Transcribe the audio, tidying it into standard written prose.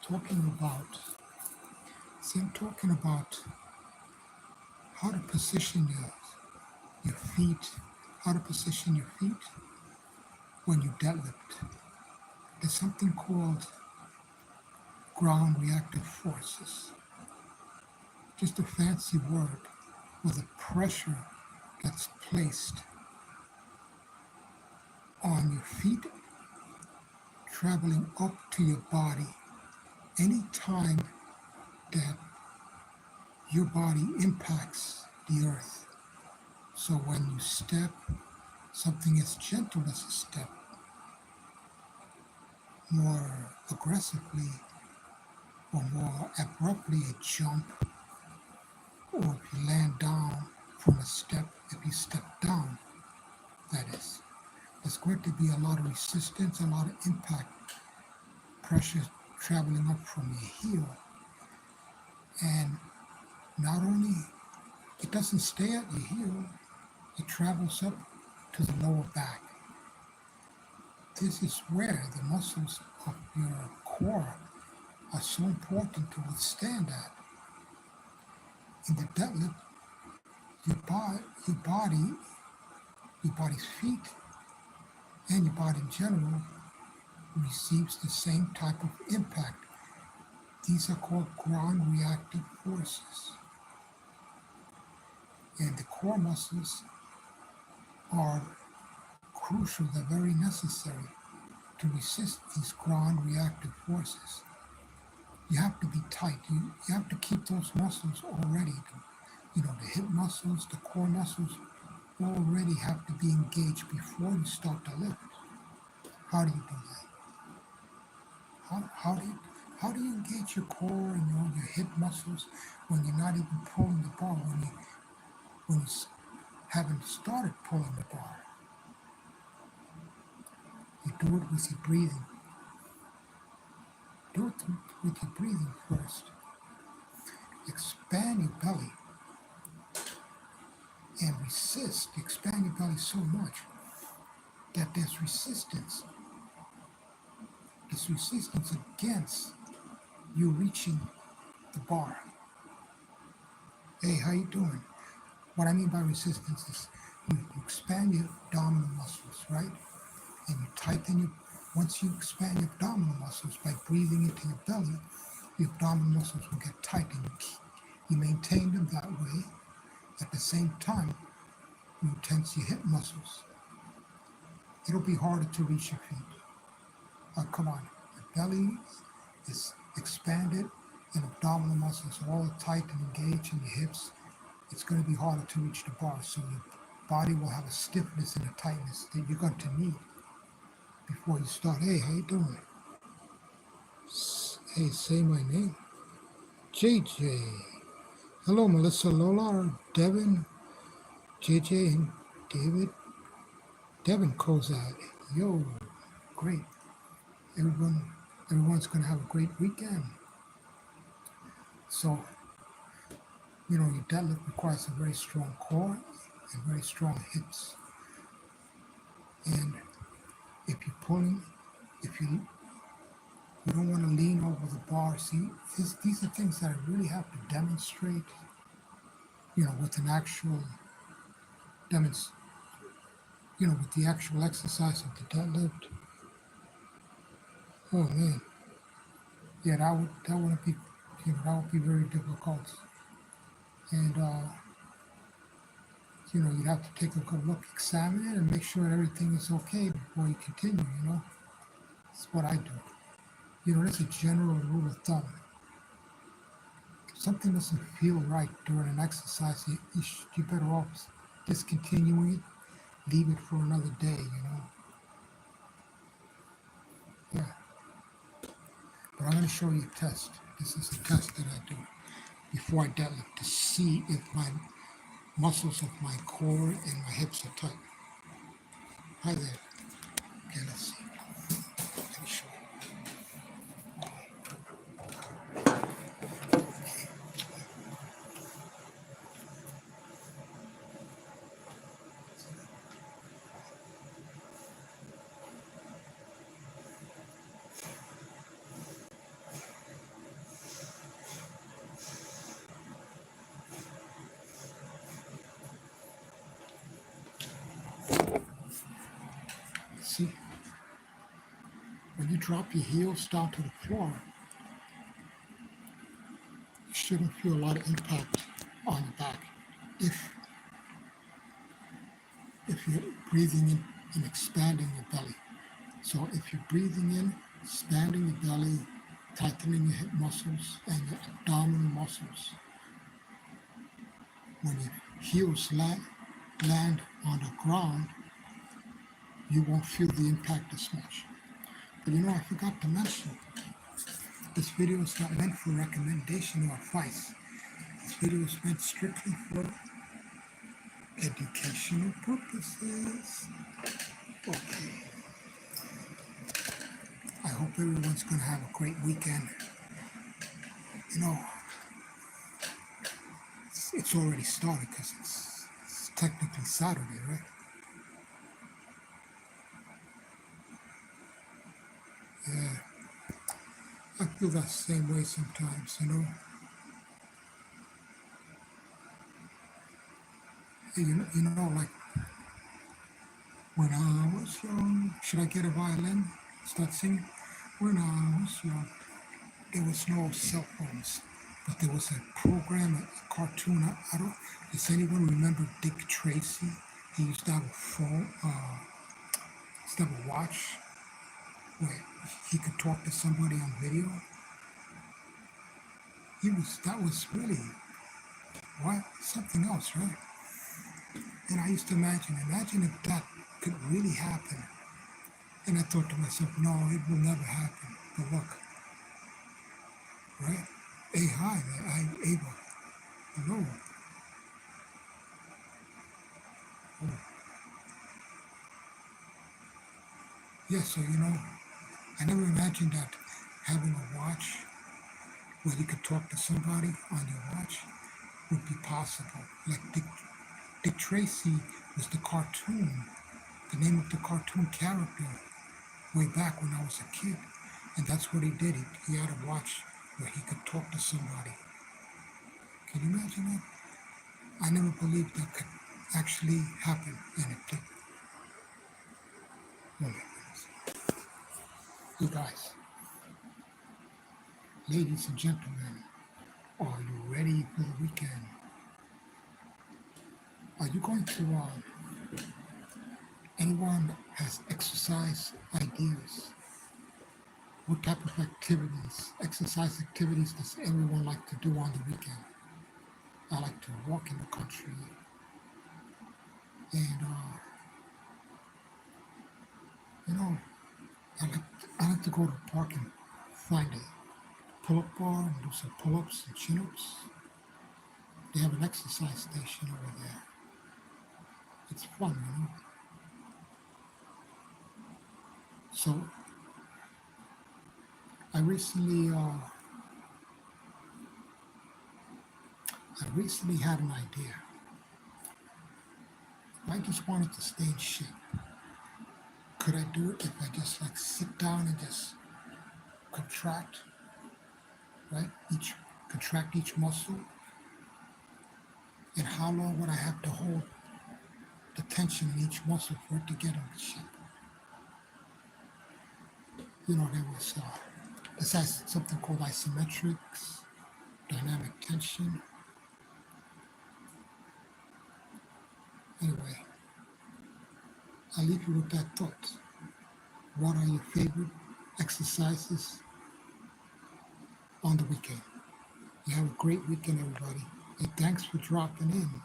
talking about, I'm talking about how to position your feet, how to position your feet when you deadlift. There's something called ground reactive forces, just a fancy word where the pressure gets placed on your feet, traveling up to your body any time that your body impacts the earth. So when you step, something as gentle as a step, more aggressively or more abruptly a jump, or if you land down from a step, if you step down, that is, there's going to be a lot of resistance, a lot of impact, pressure traveling up from your heel. And not only, it doesn't stay at your heel, it travels up to the lower back. This is where the muscles of your core are so important to withstand that. In the deadlift, your body, your body's feet, and your body in general receives the same type of impact. These are called ground reactive forces. And the core muscles are crucial, they're very necessary to resist these ground reactive forces. You have to be tight. You have to keep those muscles already. The hip muscles, the core muscles already have to be engaged before you start to lift. How do you do that? How do you engage your core and your hip muscles when you're not even pulling the bar, when you haven't started pulling the bar? You do it with your breathing. Do it with your breathing first. Expand your belly and resist. Expand your belly so much that there's resistance. There's resistance against you reaching the bar. Hey, how you doing? What I mean by resistance is you expand your abdominal muscles, right? And you tighten your, once you expand your abdominal muscles by breathing into your belly, your abdominal muscles will get tight and you maintain them that way. At the same time, you tense your hip muscles. It'll be harder to reach your feet. Come on, the belly is expanded and abdominal muscles are all tight and engaged in your hips. It's going to be harder to reach the bar, so your body will have a stiffness and a tightness that you're going to need before you start. Hey, how you doing? Hey, say my name. JJ. Hello, Melissa, Lola, Devin, JJ, and David. Devin Kozak. Yo, great. Everyone's going to have a great weekend. So, your deadlift requires a very strong core and very strong hips. And if you're pulling, if you don't want to lean over the bar, see, these are things that I really have to demonstrate, with an actual with the actual exercise of the deadlift. Oh man, yeah, that would be, that would be very difficult. And you'd have to take a good look, examine it, and make sure everything is okay before you continue. That's what I do. That's a general rule of thumb. If something doesn't feel right during an exercise, you're better off discontinuing it, leave it for another day. Yeah. But I'm going to show you a test. This is a test that I do before I deadlift to see if my muscles of my core and my hips are tight. Hi there. Okay, let's see. Let me show you. you drop your heels down to the floor, you shouldn't feel a lot of impact on your back if if you're breathing in and expanding your belly. So if you're breathing in, expanding your belly, tightening your hip muscles and your abdominal muscles, when your heels land on the ground, you won't feel the impact as much. But I forgot to mention, this video is not meant for recommendation or advice. This video is meant strictly for educational purposes. Okay. I hope everyone's going to have a great weekend. It's already started because it's technically Saturday, right? Yeah, I feel that same way sometimes. Like when I was young, should I get a violin? Start singing? When I was young, there was no cell phones, but there was a program, a cartoon. I don't. Does anyone remember Dick Tracy? He used to have a phone, used to have a watch where he could talk to somebody on video. That was really what something else, right? And I used to imagine if that could really happen. And I thought to myself, no, it will never happen. But look, right? Hey, hi, I'm Ava. Hello. Oh. Yeah, so I never imagined that having a watch where you could talk to somebody on your watch would be possible. Like Dick Tracy was the cartoon, the name of the cartoon character way back when I was a kid. And that's what he did. He had a watch where he could talk to somebody. Can you imagine that? I never believed that could actually happen, and it did. Oh my goodness. You guys, ladies and gentlemen, are you ready for the weekend? Are you going to, anyone has exercise ideas? What type of activities, exercise activities does everyone like to do on the weekend? I like to walk in the country and, you know, I like to go to the park and find a pull-up bar and do some pull-ups and chin-ups. They have an exercise station over there. It's fun. So I recently had an idea. I just wanted to stay in shape. Could I do it if I just sit down and just contract, right? Contract each muscle? And how long would I have to hold the tension in each muscle for it to get into shape? There was this has something called isometrics, dynamic tension. Anyway, I'll leave you with that thought. What are your favorite exercises on the weekend? You have a great weekend, everybody. And thanks for dropping in.